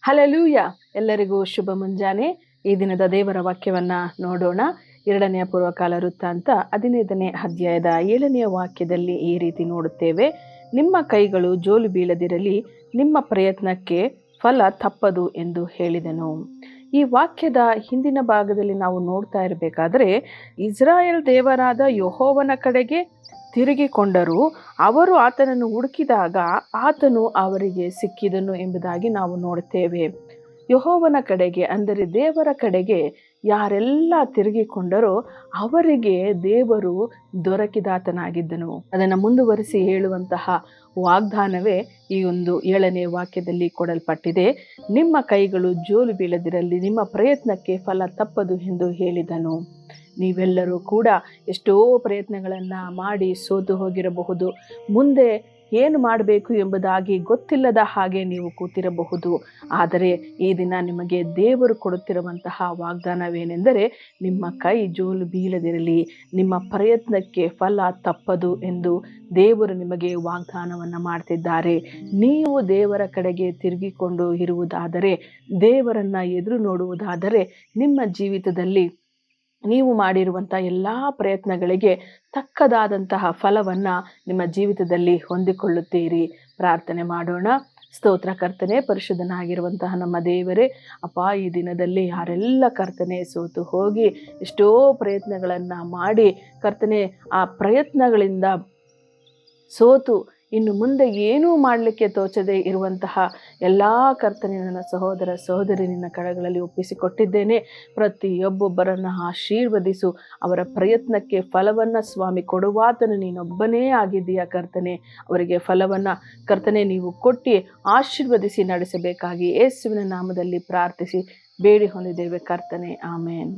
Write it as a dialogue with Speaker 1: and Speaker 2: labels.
Speaker 1: Hallelujah. ಎಲ್ಲರಿಗೂ ಶುಭ ಮುಂಜಾನೆ. ಈ ದಿನದ ದೇವರ ವಾಕ್ಯವನ್ನ ನೋಡೋಣ. 2ನೇ ಪೂರ್ವಕಾಲ ವೃತ್ತಾಂತ 15ನೇ ಅಧ್ಯಾಯದ 7ನೇ ವಾಕ್ಯದಲ್ಲಿ ಈ ರೀತಿ ನೋಡುತ್ತೇವೆ. ನಿಮ್ಮ ಕೈಗಳು ಜೋಲು ಬೀಳದಿರಲಿ, ನಿಮ್ಮ ಪ್ರಯತ್ನಕ್ಕೆ ಫಲ ತಪ್ಪದು ಎಂದು ಹೇಳಿದನು. ಈ ವಾಕ್ಯದ ಹಿಂದಿನ ಭಾಗದಲ್ಲಿ ನಾವು ನೋಡ್ತಾ ಇರಬೇಕಾದ್ರೆ, ಇಸ್ರಾಯೇಲ್ ದೇವರಾದ ಯೆಹೋವನ ಕಡೆಗೆ ತಿರುಗಿಕೊಂಡರು, ಅವರು ಆತನನ್ನು ಹುಡುಕಿದಾಗ ಆತನು ಅವರಿಗೆ ಸಿಕ್ಕಿದನು ಎಂಬುದಾಗಿ ನಾವು ನೋಡುತ್ತೇವೆ. ಯೆಹೋವನ ಕಡೆಗೆ, ಅಂದರೆ ದೇವರ ಕಡೆಗೆ ಯಾರೆಲ್ಲ ತಿರುಗಿಕೊಂಡರೋ ಅವರಿಗೆ ದೇವರು ದೊರಕಿದಾತನಾಗಿದ್ದನು. ಅದನ್ನು ಮುಂದುವರಿಸಿ ಹೇಳುವಂತಹ ವಾಗ್ದಾನವೇ ಈ ಒಂದು 7ನೇ ವಾಕ್ಯದಲ್ಲಿ ಕೊಡಲ್ಪಟ್ಟಿದೆ. ನಿಮ್ಮ ಕೈಗಳು ಜೋಲು ಬೀಳದಿರಲಿ, ನಿಮ್ಮ ಪ್ರಯತ್ನಕ್ಕೆ ಫಲ ತಪ್ಪದು ಎಂದು ಹೇಳಿದನು. ನೀವೆಲ್ಲರೂ ಕೂಡ ಎಷ್ಟೋ ಪ್ರಯತ್ನಗಳನ್ನು ಮಾಡಿ ಸೋತು ಹೋಗಿರಬಹುದು. ಮುಂದೆ ಏನು ಮಾಡಬೇಕು ಎಂಬುದಾಗಿ ಗೊತ್ತಿಲ್ಲದ ಹಾಗೆ ನೀವು ಕೂತಿರಬಹುದು. ಆದರೆ ಈ ದಿನ ನಿಮಗೆ ದೇವರು ಕೊಡುತ್ತಿರುವಂತಹ ವಾಗ್ದಾನವೇನೆಂದರೆ, ನಿಮ್ಮ ಕೈ ಜೋಲು ಬೀಳದಿರಲಿ, ನಿಮ್ಮ ಪ್ರಯತ್ನಕ್ಕೆ ಫಲ ತಪ್ಪದು ಎಂದು ದೇವರು ನಿಮಗೆ ವಾಗ್ದಾನವನ್ನು ಮಾಡ್ತಿದ್ದಾರೆ. ನೀವು ದೇವರ ಕಡೆಗೆ ತಿರುಗಿಕೊಂಡು ಇರುವುದಾದರೆ, ದೇವರನ್ನು ಎದುರು ನೋಡುವುದಾದರೆ, ನಿಮ್ಮ ಜೀವಿತದಲ್ಲಿ ನೀವು ಮಾಡಿರುವಂಥ ಎಲ್ಲ ಪ್ರಯತ್ನಗಳಿಗೆ ತಕ್ಕದಾದಂತಹ ಫಲವನ್ನು ನಿಮ್ಮ ಜೀವಿತದಲ್ಲಿ ಹೊಂದಿಕೊಳ್ಳುತ್ತೀರಿ. ಪ್ರಾರ್ಥನೆ ಮಾಡೋಣ. ಸ್ತೋತ್ರ ಕರ್ತನೆ, ಪರಿಶುದ್ಧನಾಗಿರುವಂತಹ ನಮ್ಮ ದೇವರೇ, ಅಪ್ಪ, ಈ ದಿನದಲ್ಲಿ ಯಾರೆಲ್ಲ ಕರ್ತನೆ ಸೋತು ಹೋಗಿ ಎಷ್ಟೋ ಪ್ರಯತ್ನಗಳನ್ನು ಮಾಡಿ ಕರ್ತನೆ ಆ ಪ್ರಯತ್ನಗಳಿಂದ ಸೋತು ಇನ್ನು ಮುಂದೆ ಏನೂ ಮಾಡಲಿಕ್ಕೆ ತೋಚದೆ ಇರುವಂತಹ ಎಲ್ಲ ಕರ್ತನೆ ನನ್ನ ಸಹೋದರ ಸಹೋದರಿ ನಿನ್ನ ಕರಗಳಲ್ಲಿ ಒಪ್ಪಿಸಿಕೊಟ್ಟಿದ್ದೇನೆ. ಪ್ರತಿಯೊಬ್ಬೊಬ್ಬರನ್ನು ಆಶೀರ್ವದಿಸು. ಅವರ ಪ್ರಯತ್ನಕ್ಕೆ ಫಲವನ್ನು ಸ್ವಾಮಿ ಕೊಡುವಾತನು ನೀನೊಬ್ಬನೇ ಆಗಿದ್ದೀಯ ಕರ್ತನೆ. ಅವರಿಗೆ ಫಲವನ್ನು ಕರ್ತನೆ ನೀವು ಕೊಟ್ಟು ಆಶೀರ್ವದಿಸಿ ನಡೆಸಬೇಕಾಗಿ ಯೇಸುವಿನ ನಾಮದಲ್ಲಿ ಪ್ರಾರ್ಥಿಸಿ ಬೇಡಿ ಹೊಂದಿದ್ದೇವೆ ಕರ್ತನೆ. ಆಮೇನ್.